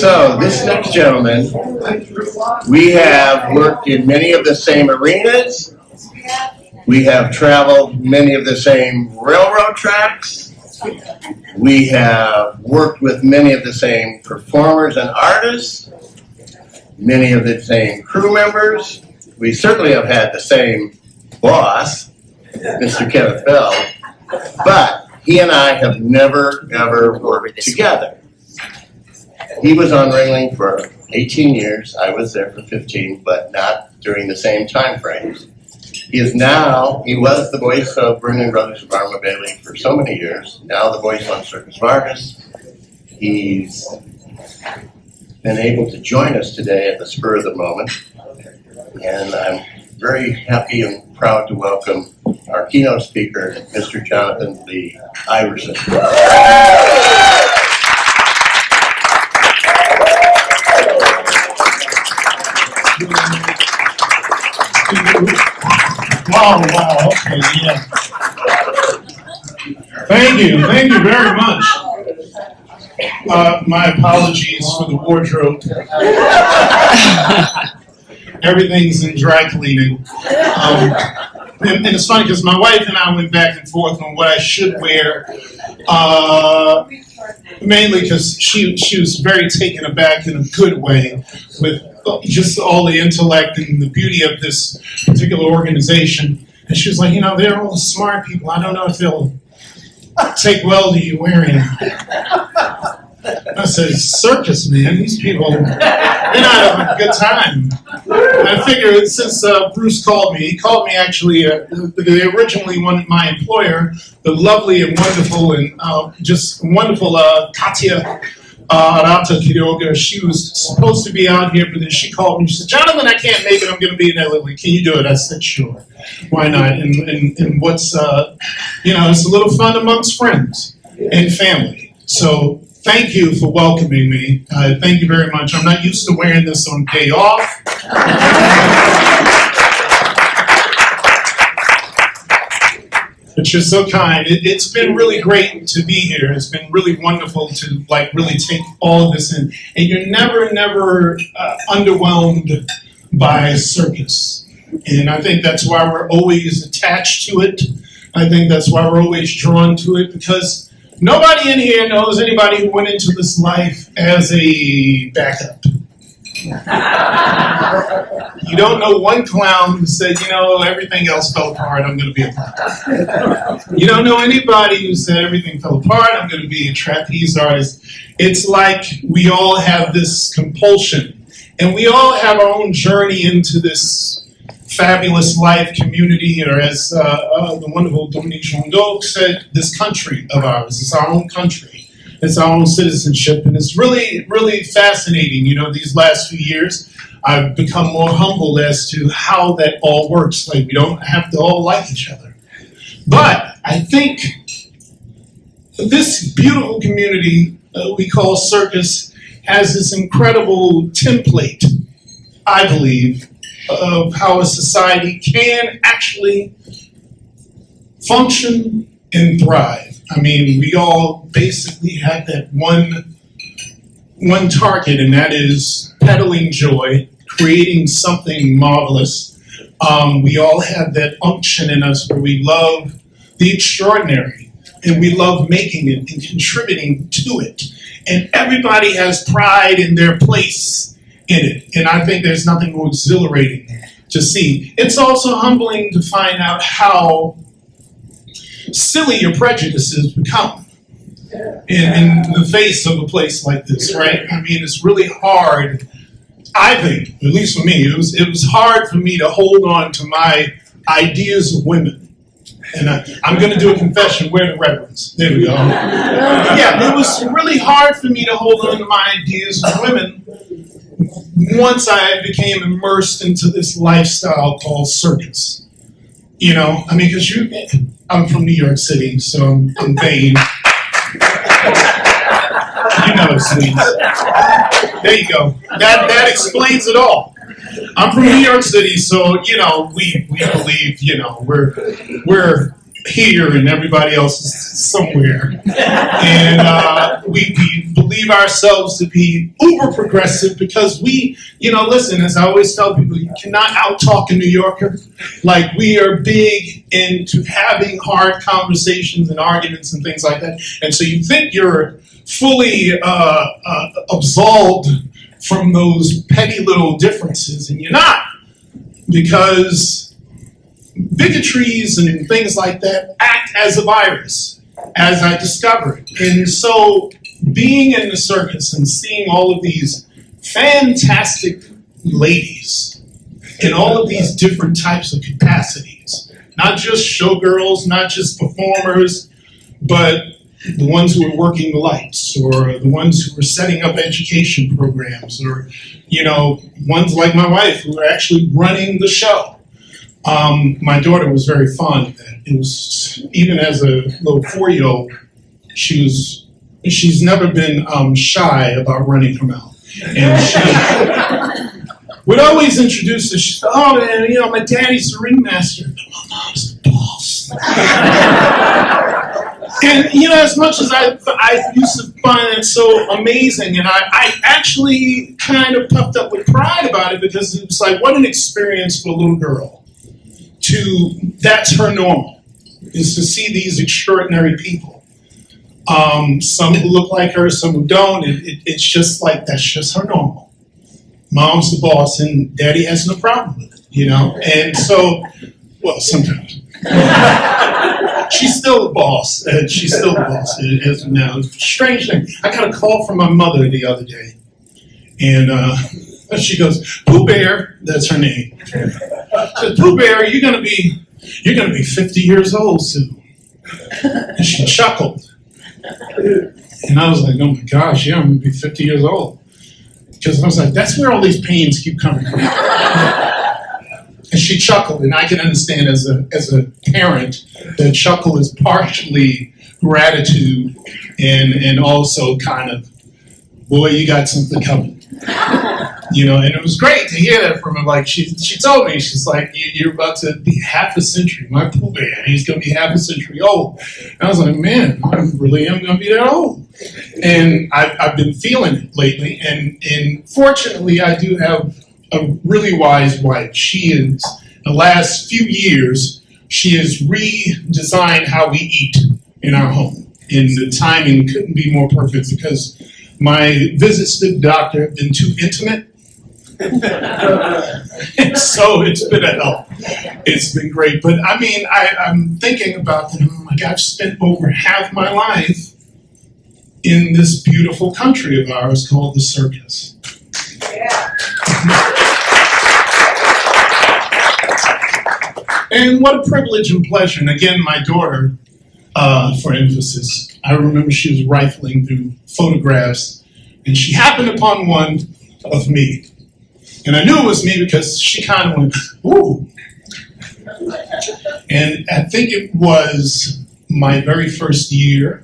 So this next gentleman, we have worked in many of the same arenas. We have traveled many of the same railroad tracks. We have worked with many of the same performers and artists, many of the same crew members. We certainly have had the same boss, Mr. Kenneth Bell, but he and I have never, ever worked together. He was on Ringling for 18 years. I was there for 15, but not during the same time frames. He was the voice of Ringling Brothers of Arma Bailey for so many years, now the voice on Circus Vargas. He's been able to join us today at the spur of the moment, and I'm very happy and proud to welcome our keynote speaker, Mr. Johnathan Lee Iverson. Wow, okay, yeah. Thank you very much. My apologies for the wardrobe. Everything's in dry cleaning. And it's funny because my wife and I went back and forth on what I should wear, mainly because she was very taken aback in a good way with just all the intellect and the beauty of this particular organization. And she was like, they're all smart people. I don't know if they'll take well to you wearing them. I said, circus, man, these people, they're not having a good time. And I figured since Bruce called me, he called me actually, they originally wanted my employer, the lovely and wonderful Katya Arata Quiroga. She was supposed to be out here, but then she called me. She said, Johnathan, I can't make it. I'm going to be in LA. Can you do it? I said, sure. Why not? And what's, it's a little fun amongst friends and family. So thank you for welcoming me. Thank you very much. I'm not used to wearing this on day off. But you're so kind. It's been really great to be here. It's been really wonderful to really take all of this in. And you're never underwhelmed by circus. And I think that's why we're always attached to it. I think that's why we're always drawn to it, because nobody in here knows anybody who went into this life as a backup. You don't know one clown who said, everything else fell apart, I'm going to be a clown. You don't know anybody who said everything fell apart, I'm going to be a trapeze artist. It's like we all have this compulsion, and we all have our own journey into this fabulous life community, or as the wonderful Dominique Jondot said, this country of ours. It's our own country. It's our own citizenship, and it's really, really fascinating. These last few years, I've become more humble as to how that all works. We don't have to all like each other. But I think this beautiful community we call circus has this incredible template, I believe, of how a society can actually function and thrive. I mean, we all basically have that one target, and that is peddling joy, creating something marvelous. We all have that unction in us where we love the extraordinary, and we love making it and contributing to it. And everybody has pride in their place in it. And I think there's nothing more exhilarating to see. It's also humbling to find out how silly your prejudices become in the face of a place like this, right? I mean, it's really hard, I think, at least for me, it was hard for me to hold on to my ideas of women. And I'm going to do a confession. Where are the reverends? There we go. Yeah, it was really hard for me to hold on to my ideas of women once I became immersed into this lifestyle called circus. Because I'm from New York City, so I'm vain. Sweet. There you go. That explains it all. I'm from New York City, so we believe we're here and everybody else is somewhere. And we believe ourselves to be uber progressive because we, listen, as I always tell people, you cannot out-talk a New Yorker. Like, we are big into having hard conversations and arguments and things like that. And so you think you're fully absolved from those petty little differences, and you're not. Because bigotries and things like that act as a virus, as I discovered. And so being in the circus and seeing all of these fantastic ladies in all of these different types of capacities, not just showgirls, not just performers, but the ones who are working the lights, or the ones who are setting up education programs, or, ones like my wife who are actually running the show. My daughter was very fond of that. It was, even as a little 4-year-old, she's never been shy about running her mouth. And she would always introduce us. She said, "Oh man, my daddy's the ringmaster, but my mom's the boss." And as much as I used to find it so amazing, and I actually kind of puffed up with pride about it, because it was like, what an experience for a little girl. That's her normal, is to see these extraordinary people. Some who look like her, some who don't. It's just like, that's just her normal. Mom's the boss, and daddy has no problem with it, And so, well, sometimes. She's still the boss. She's still the boss as of now. It's a strange thing. I got a call from my mother the other day, and she goes, "Pooh Bear," that's her name. She said, "Pooh Bear, you're gonna be 50 years old soon." And she chuckled, and I was like, "Oh my gosh, yeah, I'm gonna be 50 years old." Because I was like, that's where all these pains keep coming from. And she chuckled, and I can understand as a parent that chuckle is partially gratitude and also kind of, boy, you got something coming. And it was great to hear that from her. Like, she told me, she's like, you're about to be half a century. My Pooh Bear, he's going to be half a century old. And I was like, man, I really am going to be that old. And I've been feeling it lately. And fortunately, I do have a really wise wife. She is, the last few years, she has redesigned how we eat in our home. And the timing couldn't be more perfect, because my visits to the doctor have been too intimate. And so it's been a help. It's been great. But I mean, I'm thinking about that. Oh my God, I've spent over half my life in this beautiful country of ours called the circus. Yeah. And what a privilege and pleasure. And again, my daughter, for emphasis, I remember she was rifling through photographs, and she happened upon one of me. And I knew it was me because she kind of went, ooh. And I think it was my very first year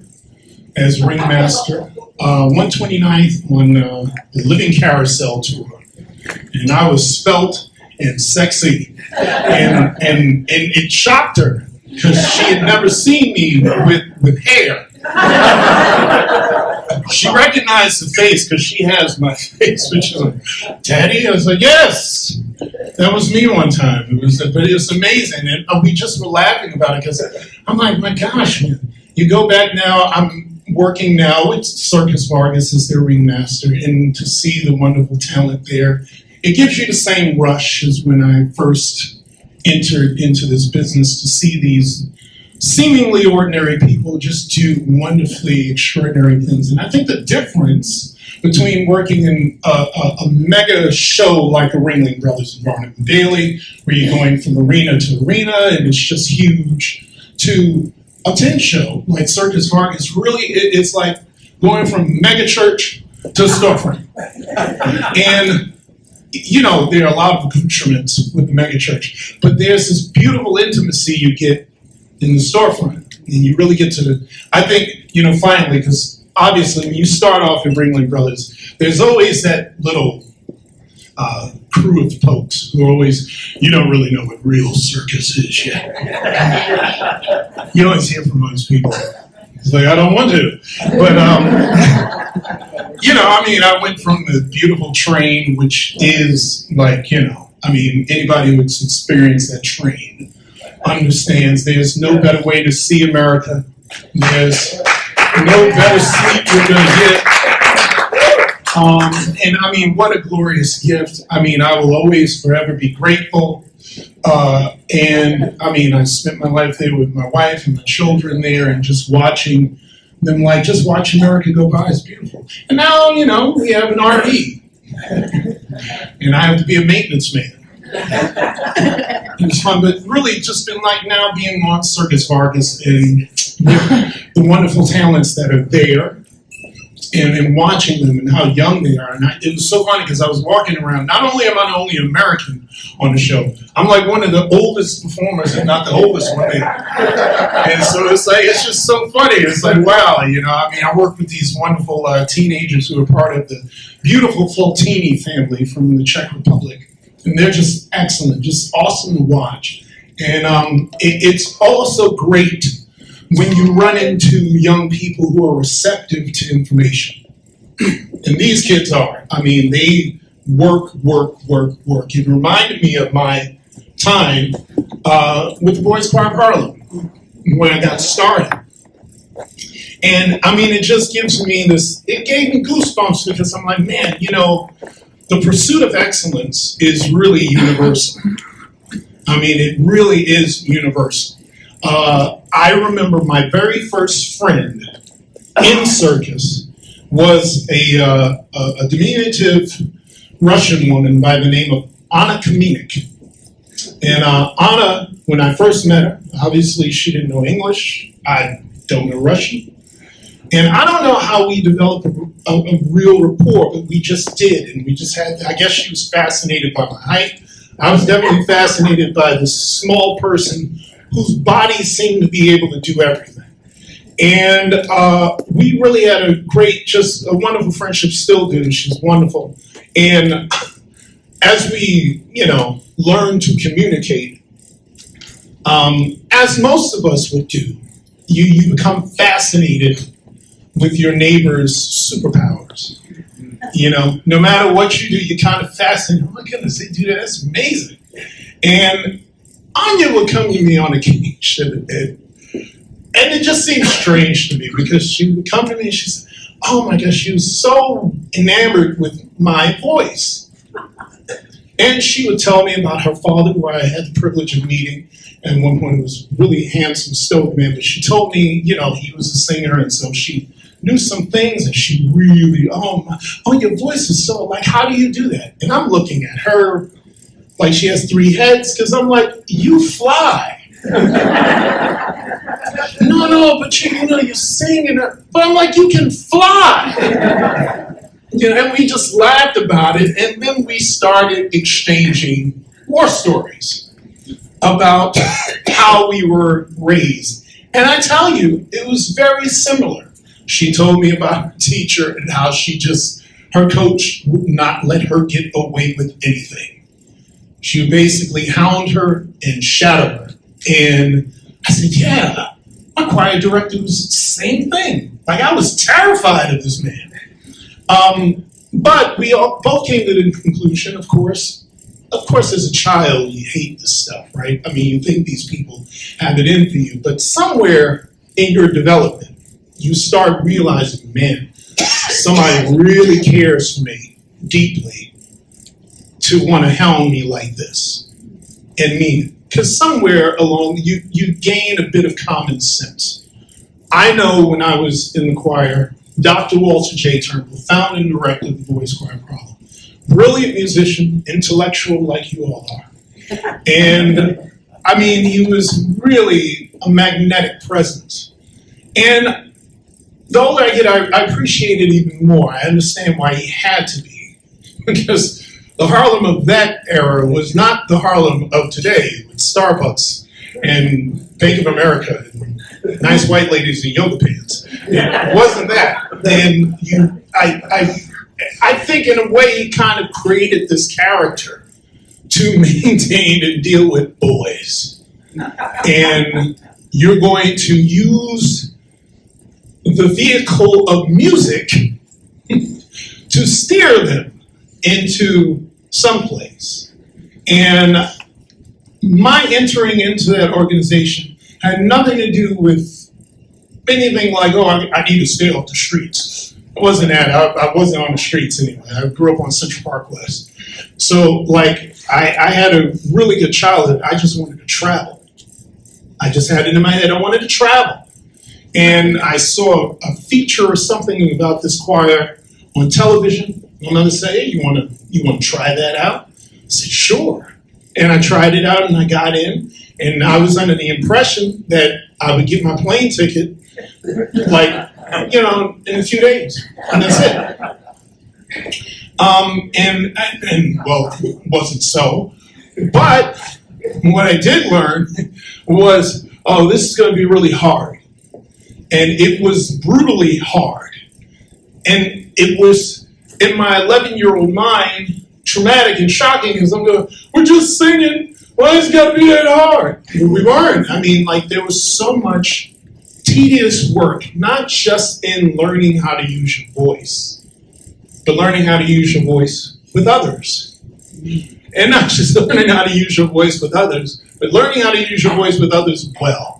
as ringmaster, 129th on the Living Carousel tour. And I was svelte and sexy. And it shocked her, because she had never seen me with hair. She recognized the face because she has my face, which is like, "Daddy?" I was like, "Yes, that was me one time." But it was amazing, and we just were laughing about it, because I'm like, my gosh, man! You go back now. I'm working now with Circus Vargas as their ringmaster, and to see the wonderful talent there, it gives you the same rush as when I first entered into this business, to see these seemingly ordinary people just do wonderfully extraordinary things. And I think the difference between working in a mega show like a Ringling Brothers and Barnum & Bailey, where you're going from arena to arena and it's just huge, to a tent show like Circus Vargas, really it's like going from mega church to a storefront. And there are a lot of accoutrements with the mega church, but there's this beautiful intimacy you get in the storefront. And you really get to I think, finally, because obviously when you start off in Ringling Brothers, there's always that little crew of folks who are always, you don't really know what real circus is yet. You always hear from those people. It's like, I don't want to. But, I went from the beautiful train, which is like, anybody who's experienced that train understands there's no better way to see America. There's no better sleep you're going to get. What a glorious gift. I will always forever be grateful. I spent my life there with my wife and my children there, and just watching them, just watch America go by is beautiful. And now, we have an RV. And I have to be a maintenance man. It was fun, but really just been like now being on Circus Vargas and with the wonderful talents that are there and watching them and how young they are. And it was so funny because I was walking around, not only am I the only American on the show, I'm like one of the oldest performers and not the oldest one there. And so it's just so funny. It's like, wow, I work with these wonderful teenagers who are part of the beautiful Flotini family from the Czech Republic. And they're just excellent, just awesome to watch. And it's also great when you run into young people who are receptive to information. And these kids are. They work. It reminded me of my time with the Boys Choir of Harlem when I got started. And it just gives me it gave me goosebumps because I'm like, man, the pursuit of excellence is really universal. It really is universal. I remember my very first friend in circus was a diminutive Russian woman by the name of Anna Kaminik. And Anna, when I first met her, obviously she didn't know English. I don't know Russian. And I don't know how we developed a real rapport, but we just did. And we just had, I guess she was fascinated by my height. I was definitely fascinated by this small person whose body seemed to be able to do everything. And we really had a wonderful friendship, still do. She's wonderful. And as we, learn to communicate, as most of us would do, you become fascinated with your neighbor's superpowers. No matter what you do, you're kind of fascinated. Oh my goodness, they do that. That's amazing. And Anya would come to me on occasion, and it just seemed strange to me because she would come to me and she said, oh my gosh, she was so enamored with my voice. And she would tell me about her father, who I had the privilege of meeting. And one point, he was a really handsome, stoic man. But she told me, he was a singer, and so she knew some things, and she really, your voice is so, how do you do that? And I'm looking at her like she has 3 heads, because I'm like, you fly. No, but you sing, but I'm like, you can fly. And we just laughed about it, and then we started exchanging war stories about how we were raised. And I tell you, it was very similar. She told me about her teacher and how her coach would not let her get away with anything. She would basically hound her and shadow her. And I said, yeah, my choir director was the same thing. I was terrified of this man. But we both came to the conclusion, of course, as a child, you hate this stuff, right? You think these people have it in for you. But somewhere in your development, you start realizing, man, somebody really cares for me deeply to want to hound me like this and mean it. Because somewhere along, you gain a bit of common sense. I know when I was in the choir, Dr. Walter J. Turnbull, founder and director of the Boys Choir of Harlem, brilliant musician, intellectual like you all are. And he was really a magnetic presence. And the older I get, I appreciate it even more. I understand why he had to be. Because the Harlem of that era was not the Harlem of today, with Starbucks and Bank of America and nice white ladies in yoga pants. It wasn't that. And I think in a way he kind of created this character to maintain and deal with boys. And you're going to use the vehicle of music to steer them into someplace. And my entering into that organization had nothing to do with anything like, oh, I need to stay off the streets. It wasn't that. I wasn't on the streets anyway. I grew up on Central Park West. So, like, I had a really good childhood. I just wanted to travel. I just had it in my head. I wanted to travel. And I saw a feature or something about this choir on television. Another said, hey, you want to try that out? I said, sure. And I tried it out and I got in. And I was under the impression that I would get my plane ticket, like, in a few days. And that's it. And well, it wasn't so. But what I did learn was, oh, this is going to be really hard. And it was brutally hard. And it was, in my 11-year-old mind, traumatic and shocking because I'm going, we're just singing. Why is it got to be that hard? We weren't. I mean, like, there was so much tedious work, not just in learning how to use your voice, but learning how to use your voice with others. And not just learning how to use your voice with others, but learning how to use your voice with others well.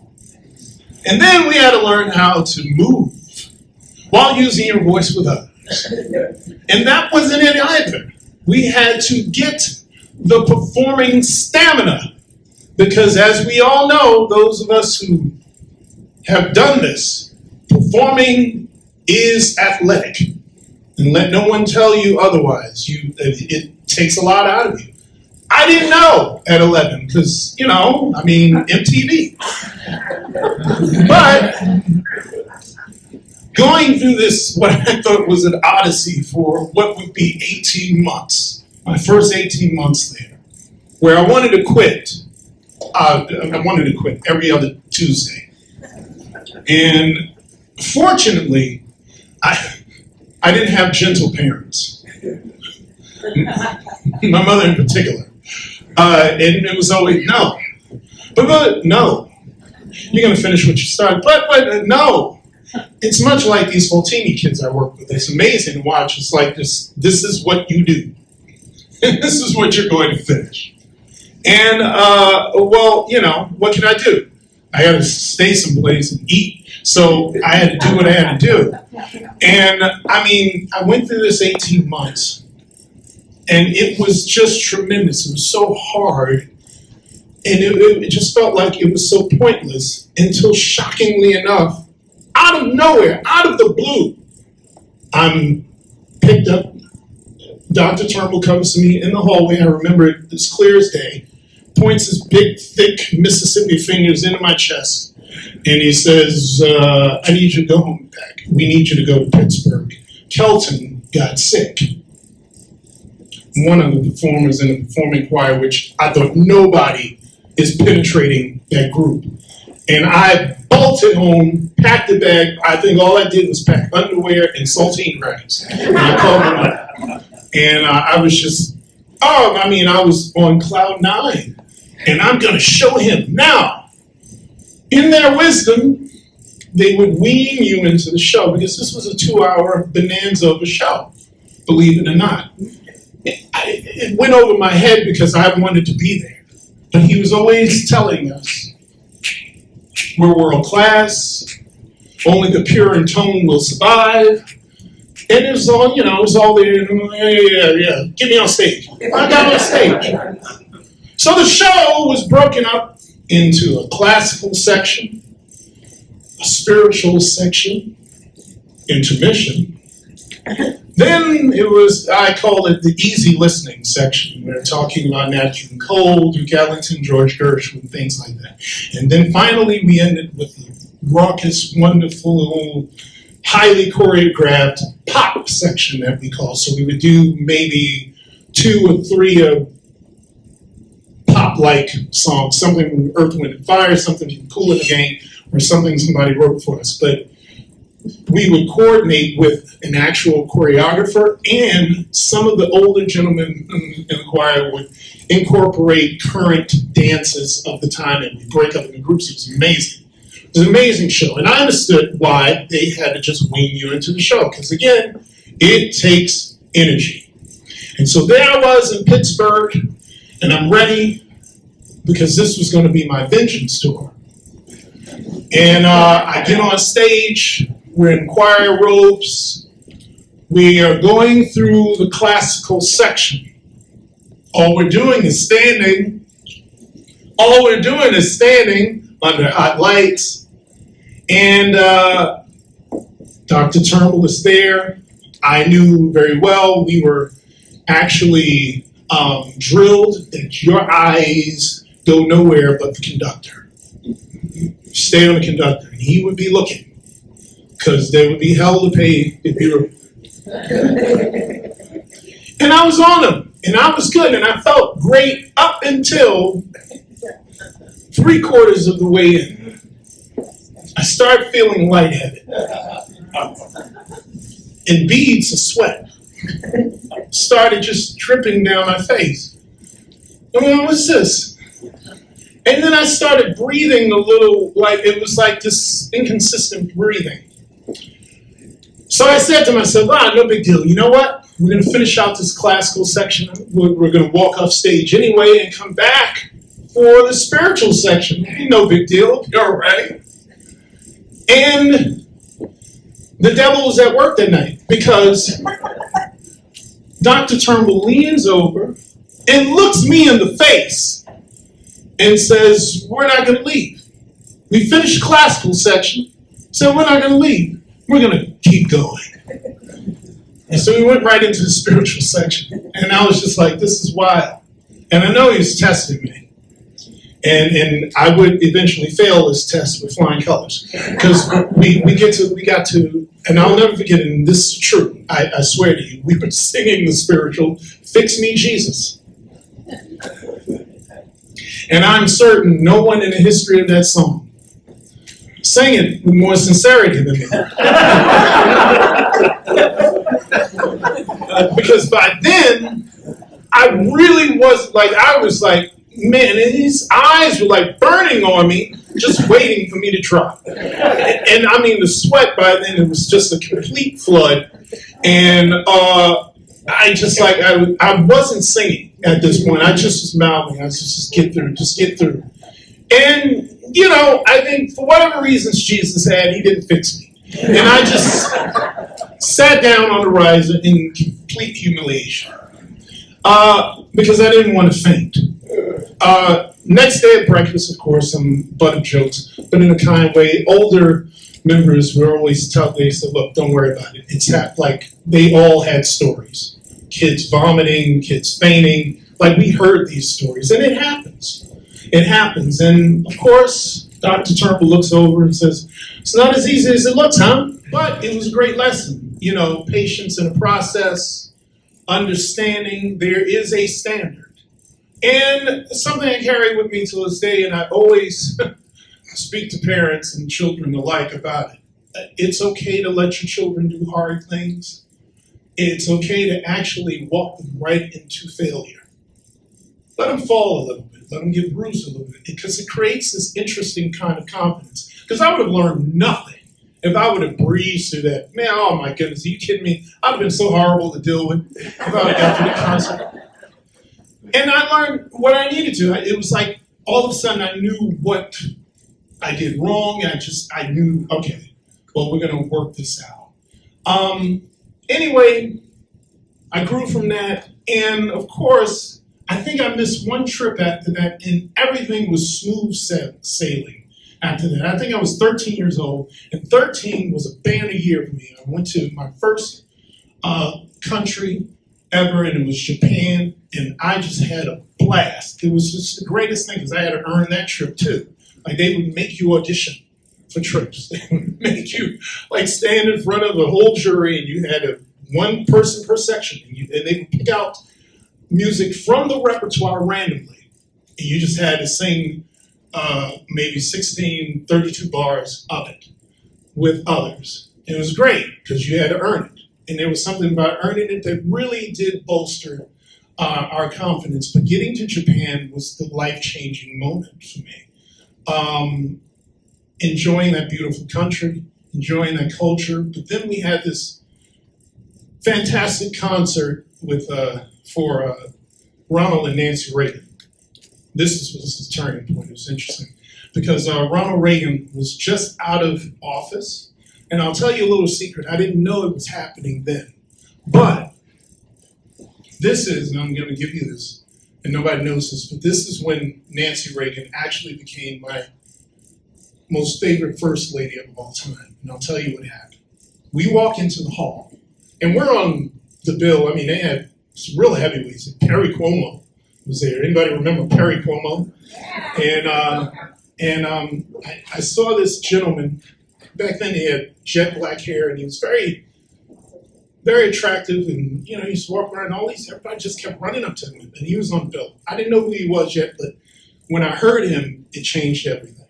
And then we had to learn how to move while using your voice with others. And that wasn't it either. We had to get the performing stamina. Because as we all know, those of us who have done this, performing is athletic. And let no one tell you otherwise. It takes a lot out of you. I didn't know at 11 because, MTV. But going through this, what I thought was an odyssey for what would be 18 months, my first 18 months there, where I wanted to quit. I wanted to quit every other Tuesday. And fortunately, I didn't have gentle parents. My mother in particular. And it was always, no. But no. You're going to finish what you started. But no. It's much like these Faltini kids I work with. It's amazing to watch. It's like this is what you do. And this is what you're going to finish. And, what can I do? I had to stay someplace and eat. So I had to do what I had to do. And, I went through this 18 months. And it was just tremendous. It was so hard. And it just felt like it was so pointless until, shockingly enough, out of nowhere, out of the blue, I'm picked up. Dr. Turnbull comes to me in the hallway. I remember it as clear as day. Points his big, thick Mississippi fingers into my chest. And he says, I need you to go home back. We need you to go to Pittsburgh. Kelton got sick. One of the performers in the performing choir, which I thought nobody is penetrating that group. And I bolted home, packed the bag. I think all I did was pack underwear and saltine crackers. And I called them up. And I was just, I was on cloud 9. And I'm going to show him. Now, in their wisdom, they would wean you into the show because this was a 2-hour bonanza of a show, believe it or not. It went over my head because I wanted to be there. But he was always telling us, we're world class, only the pure in tone will survive. And it was all, it was all there. Yeah, get me on stage. I got on stage. So the show was broken up into a classical section, a spiritual section, intermission. Then it was, I called it the easy listening section. We're talking about Nat King Cole, Duke Ellington, George Gershwin, things like that. And then finally we ended with the raucous, wonderful, highly choreographed pop section that we call. So we would do maybe 2 or 3 pop-like songs, something from Earth, Wind, and Fire, something from Kool and the Gang, or something somebody wrote for us. But we would coordinate with an actual choreographer, and some of the older gentlemen in the choir would incorporate current dances of the time, and we'd break up into groups. It was amazing. It was an amazing show, and I understood why they had to just wing you into the show, because again, it takes energy. And so there I was in Pittsburgh, and I'm ready, because this was going to be my vengeance tour. And I get on stage, we're in choir robes, we are going through the classical section. All we're doing is standing under hot lights, and Dr. Turnbull is there. I knew very well we were actually drilled that your eyes go nowhere but the conductor. Stay on the conductor, and he would be looking, because there would be hell to pay if you were. And I was on him, and I was good, and I felt great up until 3/4 of the way in. I started feeling lightheaded, and beads of sweat started just dripping down my face. And what was this? And then I started breathing a little, like it was like this inconsistent breathing. So I said to myself, no big deal. You know what? We're going to finish out this classical section. We're going to walk off stage anyway and come back for the spiritual section. No big deal. You're right. And the devil was at work that night, because Dr. Turnbull leans over and looks me in the face and says, we're not going to leave. We finished the classical section, so we're not going to leave. We're going to keep going. And so we went right into the spiritual section. And I was just like, this is wild. And I know he was testing me. And I would eventually fail this test with flying colors. Because we got to, and I'll never forget it, and this is true, I swear to you, we were singing the spiritual, Fix Me Jesus. And I'm certain no one in the history of that song sang it with more sincerity than me. Because by then, I really was like, man, and his eyes were like burning on me, just waiting for me to drop. And I mean, the sweat by then, it was just a complete flood. And I wasn't singing at this point. I just was mouthing. I was just get through. And, I think for whatever reasons Jesus had, he didn't fix me. And I just sat down on the riser in complete humiliation. Because I didn't want to faint. Next day at breakfast, of course, some butt of jokes, but in a kind way. Older members were always tough. They said, look, don't worry about it. It's like they all had stories. Kids vomiting, kids fainting. Like, we heard these stories, and it happens. It happens. And, of course, Dr. Turnbull looks over and says, it's not as easy as it looks, huh? But it was a great lesson. Patience in the process, understanding there is a standard. And something I carry with me to this day, and I always speak to parents and children alike about it. It's okay to let your children do hard things. It's okay to actually walk them right into failure. Let them fall a little bit. Let them get bruised a little bit, because it creates this interesting kind of confidence. Because I would have learned nothing if I would have breezed through that. Man, oh my goodness, are you kidding me? I'd have been so horrible to deal with if I would have got through the concert. And I learned what I needed to. It was like all of a sudden I knew what I did wrong. I knew, okay, well, we're going to work this out. Anyway, I grew from that. And of course, I think I missed one trip after that, and everything was smooth sailing after that. I think I was 13 years old, and 13 was a banner year for me. I went to my first country ever, and it was Japan, and I just had a blast. It was just the greatest thing, because I had to earn that trip too. Like, they would make you audition for trips. They would make you stand in front of the whole jury, and you had one person per section, and they would pick out music from the repertoire randomly, and you just had to sing maybe 16, 32 bars of it with others. It was great because you had to earn it. And there was something about earning it that really did bolster our confidence. But getting to Japan was the life-changing moment for me. Enjoying that beautiful country, enjoying that culture. But then we had this fantastic concert for Ronald and Nancy Reagan. This was the turning point. It was interesting because Ronald Reagan was just out of office. And I'll tell you a little secret. I didn't know it was happening then. But this is, and I'm going to give you this, and nobody knows this, but this is when Nancy Reagan actually became my most favorite first lady of all time. And I'll tell you what happened. We walk into the hall, and we're on the bill. I mean, they had some real heavyweights. Perry Como was there. Anybody remember Perry Como? And I saw this gentleman. Back then he had jet black hair, and he was very, very attractive. And, you know, he used to walk around everybody just kept running up to him. And he was on the bill. I didn't know who he was yet, but when I heard him, it changed everything.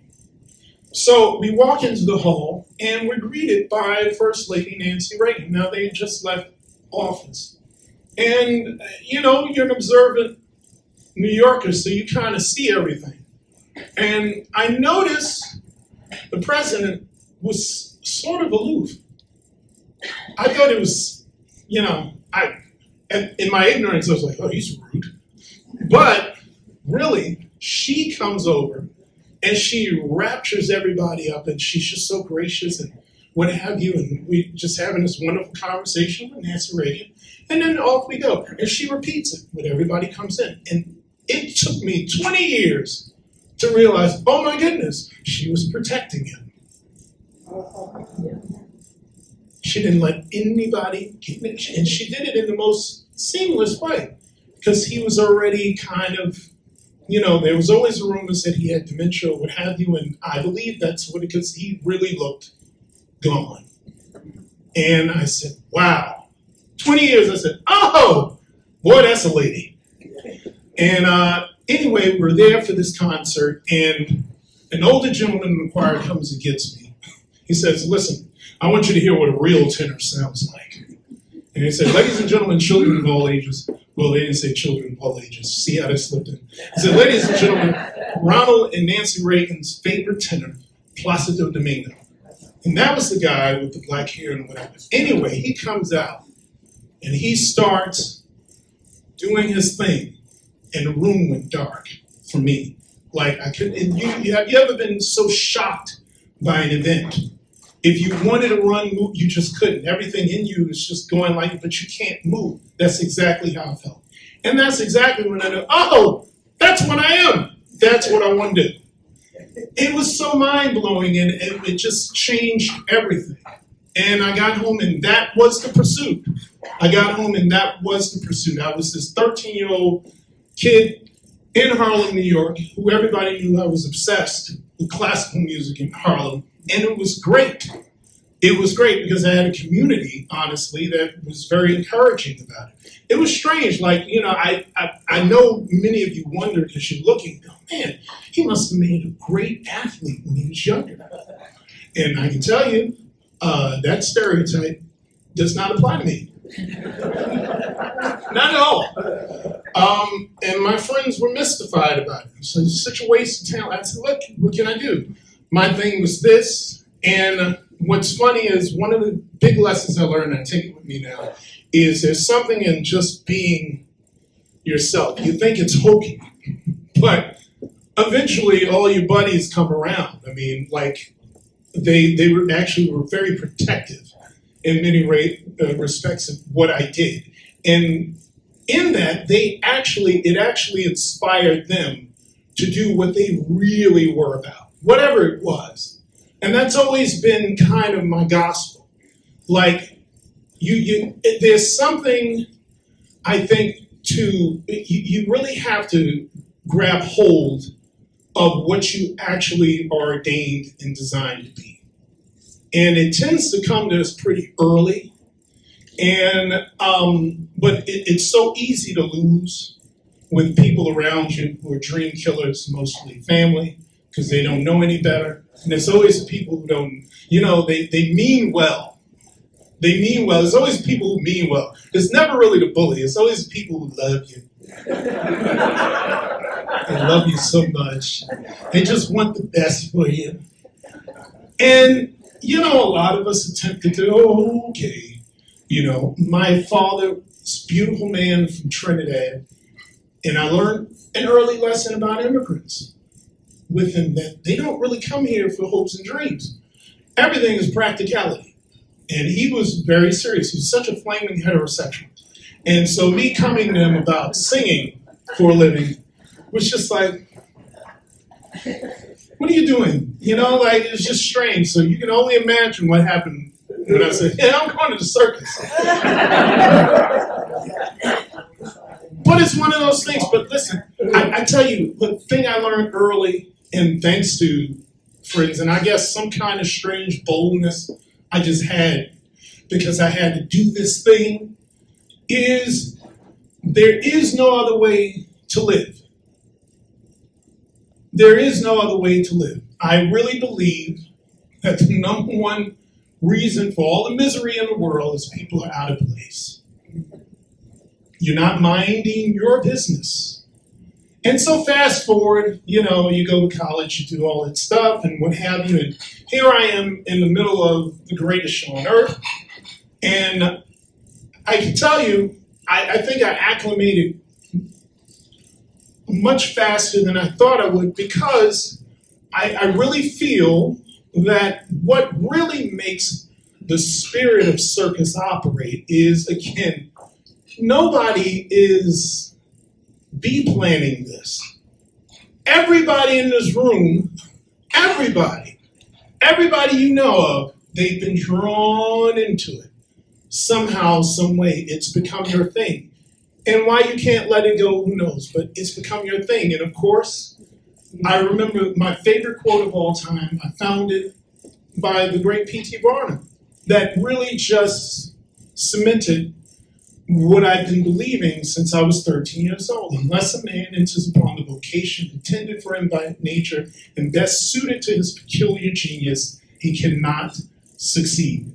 So we walk into the hall, and we're greeted by First Lady Nancy Reagan. Now, they had just left office. And, you know, you're an observant New Yorker, so you kind of see everything. And I noticed the president was sort of aloof. I thought it was, you know, in my ignorance, I was like, oh, he's rude. But really, she comes over and she raptures everybody up, and she's just so gracious and what have you. And we just having this wonderful conversation with Nancy Reagan. And then off we go. And she repeats it when everybody comes in. And it took me 20 years to realize, oh my goodness, she was protecting him. She didn't let anybody get in, and she did it in the most seamless way because he was already kind of, you know, there was always rumors that he had dementia or what have you, and I believe that's what, because he really looked gone. And I said, wow. 20 years, I said, oh, boy, that's a lady. And anyway, we're there for this concert, and an older gentleman in the choir comes and gets me. He says, listen, I want you to hear what a real tenor sounds like. And he said, ladies and gentlemen, children of all ages. Well, they didn't say children of all ages. See how they slipped in. He said, ladies and gentlemen, Ronald and Nancy Reagan's favorite tenor, Placido Domingo. And that was the guy with the black hair and whatever. Anyway, he comes out and he starts doing his thing, and the room went dark for me. Like I couldn't. Have you ever been so shocked by an event? If you wanted to run, move, you just couldn't. Everything in you is just going like, but you can't move. That's exactly how I felt. And that's exactly when I knew, oh, that's what I am. That's what I want to do. It was so mind-blowing, and it just changed everything. And I got home, and that was the pursuit. I got home, and that was the pursuit. I was this 13-year-old kid in Harlem, New York, who everybody knew I was obsessed with classical music in Harlem. And it was great. It was great because I had a community, honestly, that was very encouraging about it. It was strange. Like, you know, I know many of you wonder because you're looking, oh, man, he must have made a great athlete when he was younger. And I can tell you, that stereotype does not apply to me. Not at all. And my friends were mystified about it. So it's such a waste of talent. I said, look, what can I do? My thing was this, and what's funny is one of the big lessons I learned, and I take it with me now, is there's something in just being yourself. You think it's hokey, but eventually all your buddies come around. I mean, like, they were very protective in many respects of what I did. And in that, it actually inspired them to do what they really were about. Whatever it was. And that's always been kind of my gospel. Like, there's something, I think, you really have to grab hold of what you actually are ordained and designed to be. And it tends to come to us pretty early. And, but it's so easy to lose with people around you who are dream killers, mostly family, because they don't know any better. And there's always people who don't, you know, they mean well, They mean well. There's always people who mean well. It's never really the bully. It's always people who love you. They love you so much. They just want the best for you. And, you know, a lot of us attempted to, okay. You know, my father, this beautiful man from Trinidad, and I learned an early lesson about immigrants with him that they don't really come here for hopes and dreams. Everything is practicality. And he was very serious. He was such a flaming heterosexual. And so me coming to him about singing for a living was just like, what are you doing? You know, like, it's just strange. So you can only imagine what happened when I said, yeah, I'm going to the circus. But it's one of those things. But listen, I tell you, the thing I learned early, and thanks to friends, and I guess some kind of strange boldness I just had because I had to do this thing, is there is no other way to live. There is no other way to live. I really believe that the number one reason for all the misery in the world is people are out of place. You're not minding your business. And so fast forward, you know, you go to college, you do all that stuff and what have you, and here I am in the middle of the greatest show on earth. And I can tell you, I think I acclimated much faster than I thought I would because I really feel that what really makes the spirit of circus operate is, again, nobody is planning this. Everybody in this room, everybody you know of, they've been drawn into it. Somehow, some way, it's become your thing. And why you can't let it go, who knows? But it's become your thing. And of course, I remember my favorite quote of all time. I found it by the great P.T. Barnum that really just cemented what I've been believing since I was 13 years old. Unless a man enters upon the vocation intended for him by nature and best suited to his peculiar genius, he cannot succeed.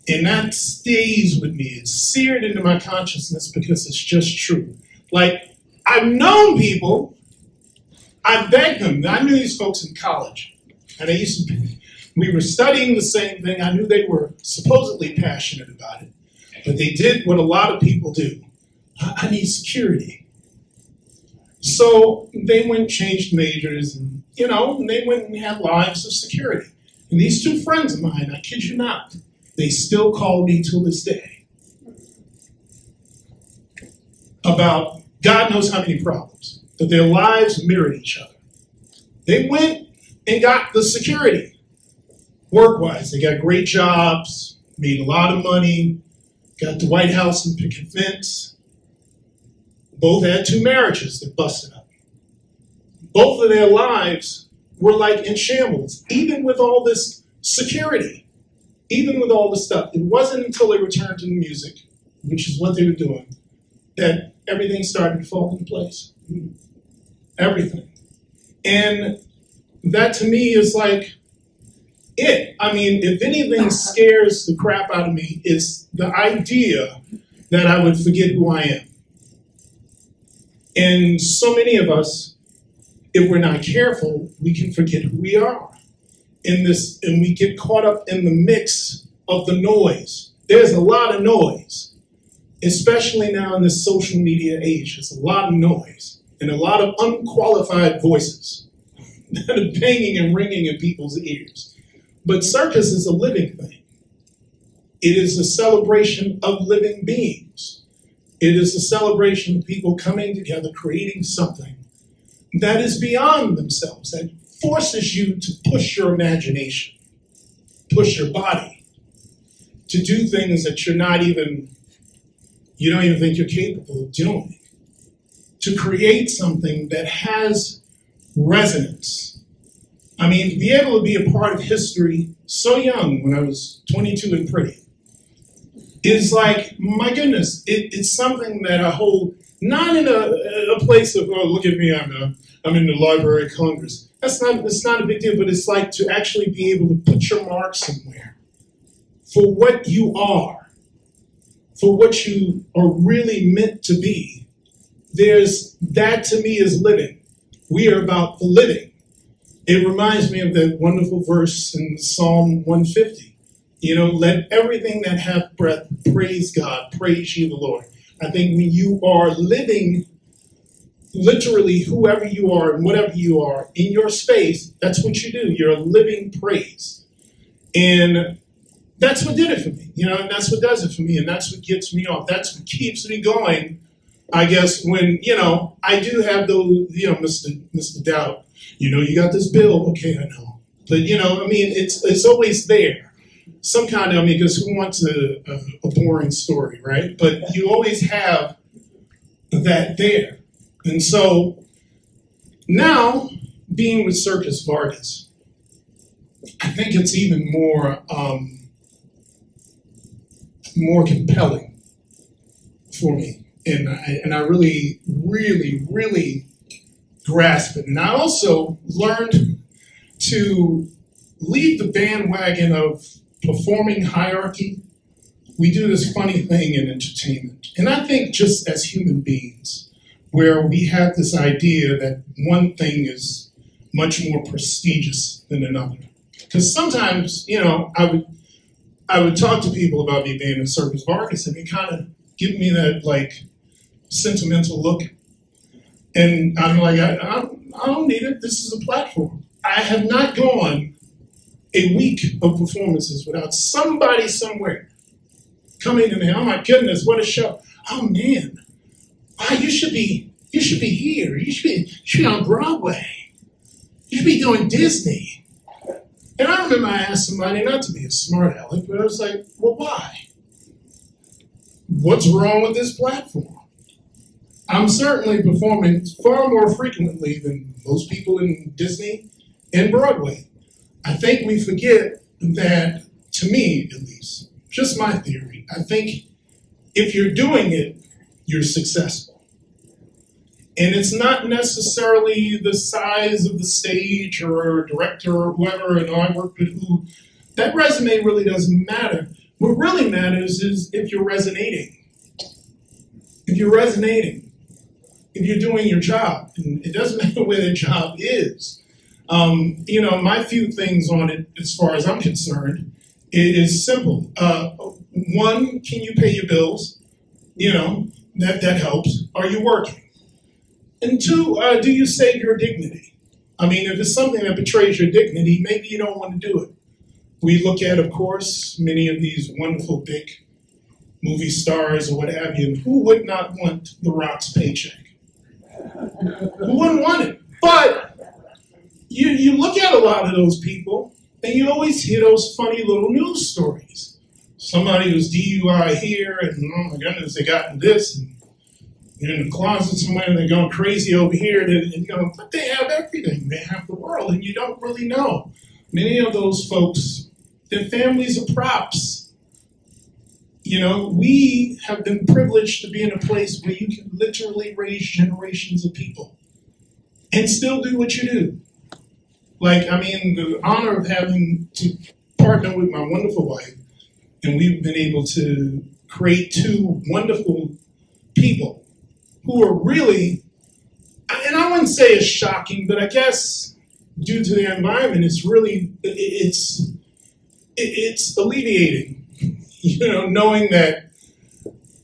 And that stays with me. It's seared into my consciousness because it's just true. Like, I've known people, I begged them. I knew these folks in college. And we were studying the same thing. I knew they were supposedly passionate about it. But they did what a lot of people do. I need security. So they went and changed majors and, you know, and they went and had lives of security. And these two friends of mine, I kid you not, they still call me till this day about God knows how many problems, that their lives mirrored each other. They went and got the security, work-wise. They got great jobs, made a lot of money, got the White House and picket fence. Both had 2 marriages that busted up. Both of their lives were like in shambles, even with all this security. Even with all the stuff, it wasn't until they returned to the music, which is what they were doing, that everything started to fall into place. Everything. And that to me is like it. I mean, if anything scares the crap out of me, it's the idea that I would forget who I am. And so many of us, if we're not careful, we can forget who we are. In this, and we get caught up in the mix of the noise. There's a lot of noise, especially now in this social media age. There's a lot of noise and a lot of unqualified voices that are banging and ringing in people's ears. But circus is a living thing. It is a celebration of living beings. It is a celebration of people coming together, creating something that is beyond themselves, that forces you to push your imagination, push your body, to do things that you don't even think you're capable of doing, to create something that has resonance. I mean, to be able to be a part of history so young, when I was 22 and pretty, is like, my goodness, it's something that I hold, not in a place of, oh, look at me, I'm in the Library of Congress. It's not a big deal, but it's like to actually be able to put your mark somewhere for what you are, for what you are really meant to be. That to me is living. We are about the living. It reminds me of that wonderful verse in Psalm 150. Let everything that hath breath praise God, praise ye the Lord. I think when you are living, literally whoever you are and whatever you are in your space, that's what you do. You're a living praise. And that's what did it for me. And that's what does it for me. And that's what gets me off. That's what keeps me going, I guess, when, I do have those, Mr. Doubt, you got this bill. Okay, I know. But, it's always there. Some kind of, because who wants a boring story, right? But you always have that there. And so now, being with Circus Vargas, I think it's even more compelling for me. And I really, really, really grasp it. And I also learned to leave the bandwagon of performing hierarchy. We do this funny thing in entertainment. And I think just as human beings, where we have this idea that one thing is much more prestigious than another. Because sometimes, I would talk to people about me being in Circus Vargas, and they kind of give me that sentimental look. And I'm like, I don't need it. This is a platform. I have not gone a week of performances without somebody somewhere coming to me. Oh my goodness, what a show! Oh man, wow, you should be here. You should be on Broadway. You should be doing Disney. And I remember I asked somebody, not to be a smart aleck, but I was like, well, why? What's wrong with this platform? I'm certainly performing far more frequently than most people in Disney and Broadway. I think we forget that, to me at least, just my theory, I think if you're doing it, you're successful. And it's not necessarily the size of the stage or director or whoever, and I work with who. That resume really doesn't matter. What really matters is if you're resonating. If you're resonating. If you're doing your job. And it doesn't matter where the job is. My few things on it, as far as I'm concerned, is simple. One, can you pay your bills? That helps. Are you working? And two, do you save your dignity? If it's something that betrays your dignity, maybe you don't want to do it. We look at, of course, many of these wonderful big movie stars or what have you. Who would not want The Rock's paycheck? Who wouldn't want it? But you look at a lot of those people, and you always hear those funny little news stories. Somebody was DUI here, and oh my goodness, they got this, and they're in the closet somewhere, and they're going crazy over here, but they have everything. They have the world, and you don't really know. Many of those folks, their families are props. We have been privileged to be in a place where you can literally raise generations of people and still do what you do. The honor of having to partner with my wonderful wife, and we've been able to create two wonderful people who are really, and I wouldn't say it's shocking, but I guess due to their environment, it's alleviating, knowing that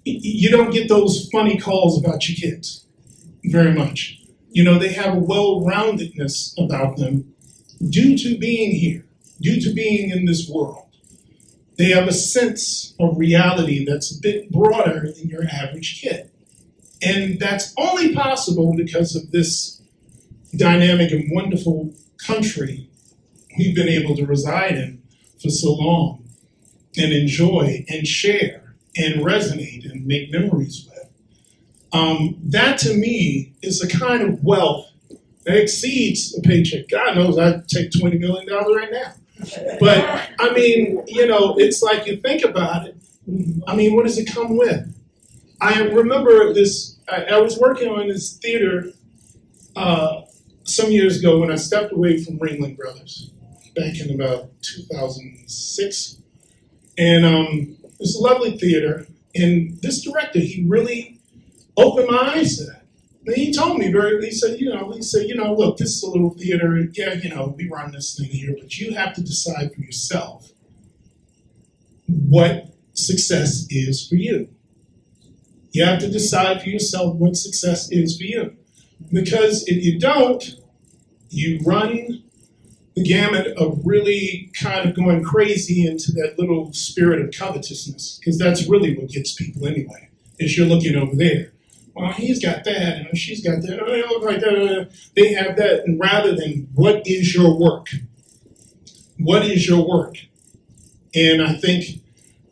you don't get those funny calls about your kids very much. They have a well-roundedness about them due to being here, due to being in this world. They have a sense of reality that's a bit broader than your average kid. And that's only possible because of this dynamic and wonderful country we've been able to reside in for so long and enjoy and share and resonate and make memories with. That to me is a kind of wealth that exceeds a paycheck. God knows I'd take $20 million right now. But it's like you think about it. What does it come with? I remember this, I was working on this theater some years ago when I stepped away from Ringling Brothers back in about 2006. And it's a lovely theater. And this director, he really opened my eyes to that. And he told me he said, look, this is a little theater. Yeah, we run this thing here, but you have to decide for yourself what success is for you. You have to decide for yourself what success is for you. Because if you don't, you run the gamut of really kind of going crazy into that little spirit of covetousness, because that's really what gets people anyway, is you're looking over there. Well, he's got that, and she's got that, oh, they look like that, they have that, and rather than what is your work? What is your work? And I think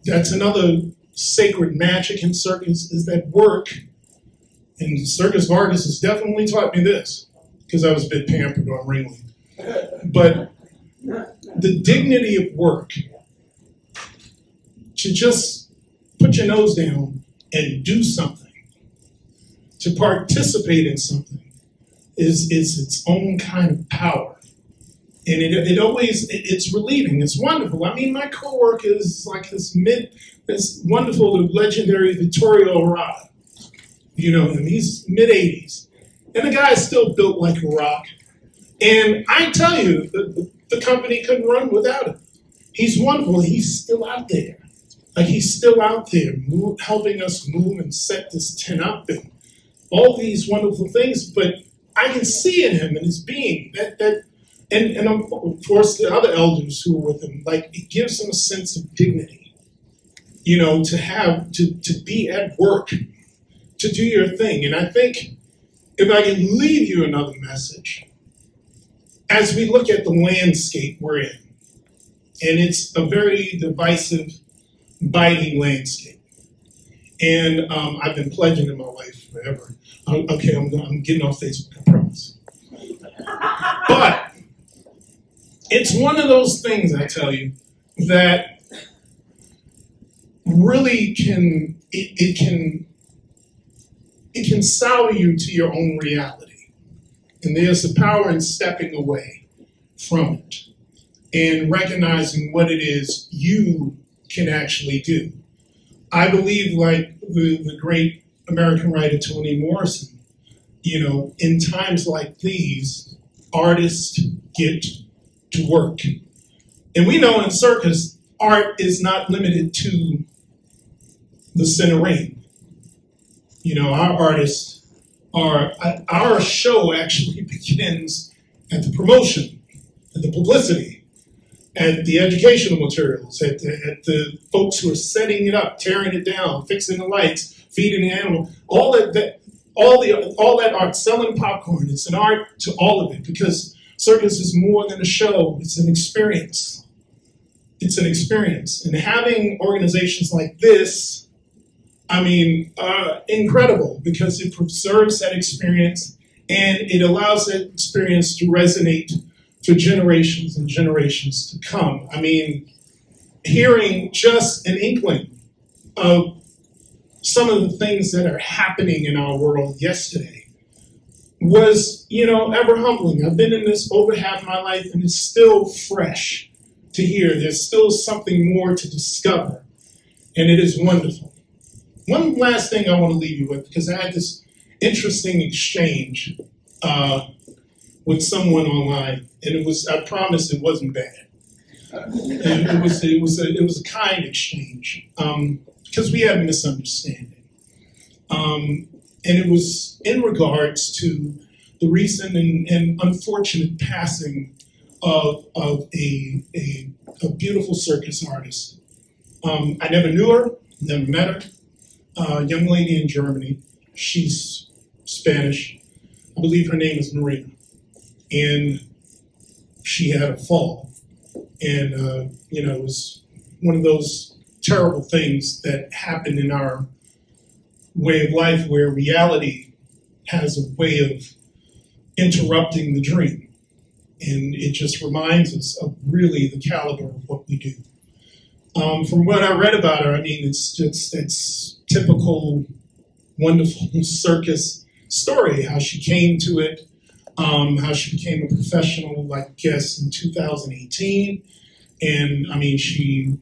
that's another sacred magic in circus, is that work. And Circus Vargas has definitely taught me this, because I was a bit pampered on Ringling. But the dignity of work, to just put your nose down and do something, to participate in something, is its own kind of power. And it's relieving, it's wonderful. I mean, my coworker is like this wonderful, legendary Vittorio Arata. You know him, he's mid-80s. And the guy's still built like a rock. And I tell you, the company couldn't run without him. He's wonderful, he's still out there. Like, he's still out there helping us move and set this tent up and all these wonderful things. But I can see in him and his being and of course the other elders who are with him, like, it gives him a sense of dignity, to be at work, to do your thing. And I think if I can leave you another message, as we look at the landscape we're in, and it's a very divisive, biting landscape. And I've been pledging in my life forever. Okay, I'm getting off Facebook, I promise. But it's one of those things, I tell you, that really can sour you to your own reality. And there's a power in stepping away from it and recognizing what it is you can actually do. I believe, like the great American writer Toni Morrison, in times like these, artists get to work. And we know in circus, art is not limited to the center ring. Our artists our show actually begins at the promotion, at the publicity, at the educational materials, at the folks who are setting it up, tearing it down, fixing the lights, feeding the animal, all that art, selling popcorn. It's an art to all of it, because circus is more than a show. It's an experience. It's an experience. And having organizations like this, incredible, because it preserves that experience and it allows that experience to resonate for generations and generations to come. Hearing just an inkling of some of the things that are happening in our world yesterday was, ever humbling. I've been in this over half my life, and it's still fresh to hear. There's still something more to discover, and it is wonderful. One last thing I want to leave you with, because I had this interesting exchange with someone online, and I promise it wasn't bad. It was a kind exchange, because we had a misunderstanding. And it was in regards to the recent and unfortunate passing of a beautiful circus artist. I never knew her, never met her. Young lady in Germany. She's Spanish. I believe her name is Marina. And she had a fall. And, it was one of those terrible things that happen in our way of life, where reality has a way of interrupting the dream. And it just reminds us of really the caliber of what we do. From what I read about her, it's typical, wonderful circus story, how she came to it, how she became a professional, I guess, in 2018. And she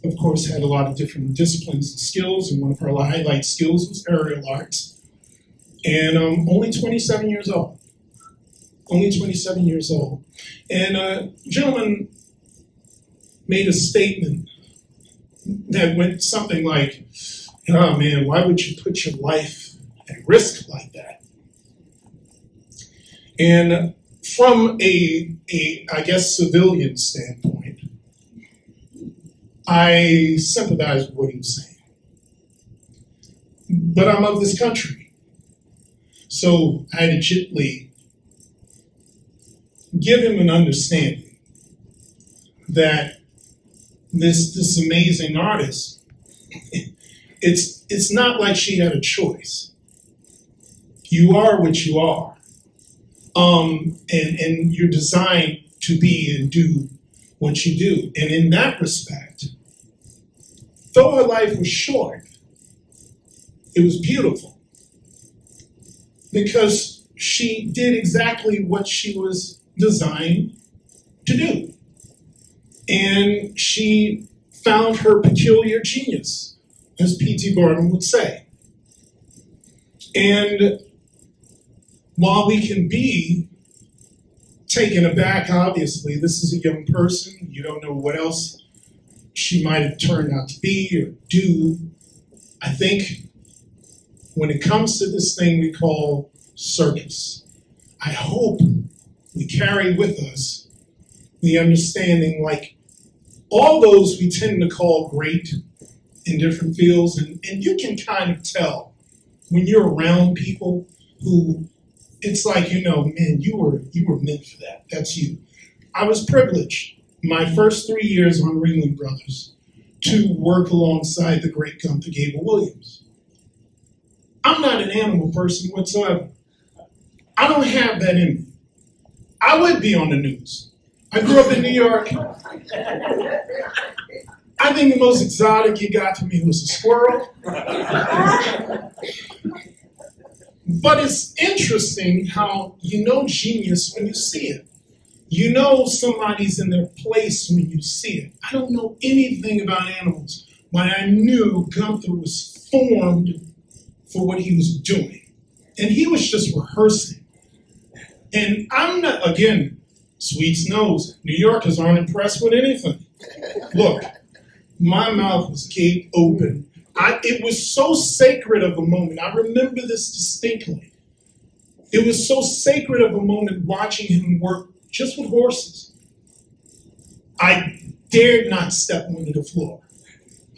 of course, had a lot of different disciplines and skills, and one of her highlight skills was aerial arts. And only 27 years old. Only 27 years old. And a gentleman made a statement that went something like, oh man, why would you put your life at risk like that? And from a I guess, civilian standpoint, I sympathize with what he was saying. But I'm of this country. So I had to gently give him an understanding that this amazing artist, it's not like she had a choice. You are what you are. And you're designed to be and do what you do. And in that respect, though her life was short, it was beautiful. Because she did exactly what she was designed to do. And she found her peculiar genius, as P.T. Barnum would say. And while we can be taken aback, obviously, this is a young person, you don't know what else she might have turned out to be or do. I think when it comes to this thing we call circus, I hope we carry with us the understanding, like all those we tend to call great in different fields, and you can kind of tell when you're around people who, it's like, man, you were meant for that. That's you. I was privileged my first 3 years on Ringling Brothers to work alongside the great Gunther Gable-Williams. I'm not an animal person whatsoever. I don't have that in me. I would be on the news. I grew up in New York. I think the most exotic you got for me was a squirrel. But it's interesting how you know genius when you see it. You know somebody's in their place when you see it. I don't know anything about animals, but I knew Gunther was formed for what he was doing. And he was just rehearsing. And I'm not, again, Sweets knows, New Yorkers aren't impressed with anything. Look, my mouth was gaped open. It was so sacred of a moment. I remember this distinctly. It was so sacred of a moment watching him work just with horses. I dared not step onto the floor.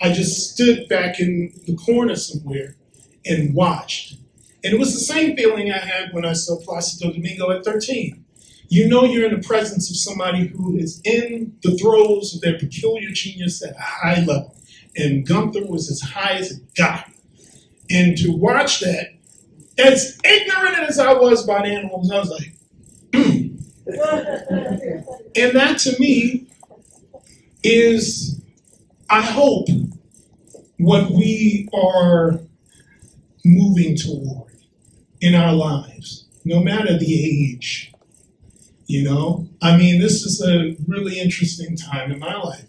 I just stood back in the corner somewhere and watched. And it was the same feeling I had when I saw Placido Domingo at 13. You know you're in the presence of somebody who is in the throes of their peculiar genius at a high level. And Gunther was as high as it got. And to watch that, as ignorant as I was about animals, I was like, and that to me is, I hope, what we are moving toward in our lives, no matter the age. This is a really interesting time in my life.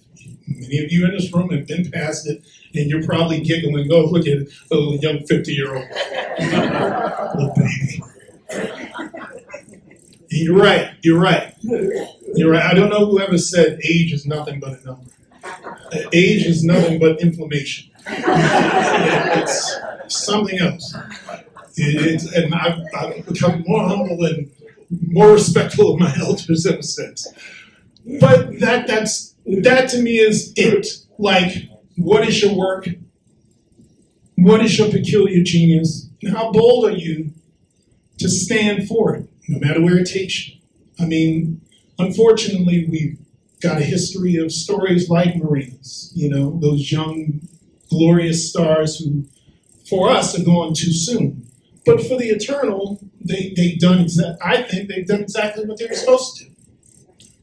Many of you in this room have been past it, and you're probably giggling, oh, look at a little young 50-year-old little baby. You're right. I don't know whoever said age is nothing but a number. Age is nothing but inflammation. It's something else. And I've become more humble and more respectful of my elders ever since. But that to me is it. Like, what is your work? What is your peculiar genius? And how bold are you to stand for it, no matter where it takes you? Unfortunately, we've got a history of stories like Marines, those young, glorious stars who, for us, are gone too soon. But for the eternal, I think they've done exactly what they were supposed to do.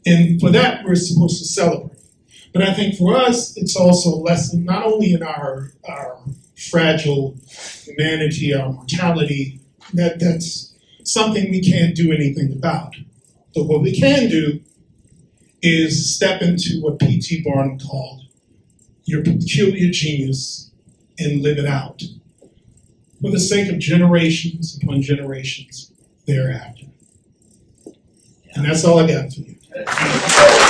And for that, we're supposed to celebrate. But I think for us, it's also a lesson, not only in our fragile humanity, our mortality, that's something we can't do anything about. But what we can do is step into what P.T. Barnum called, your peculiar genius and live it out for the sake of generations upon generations thereafter. And that's all I got for you.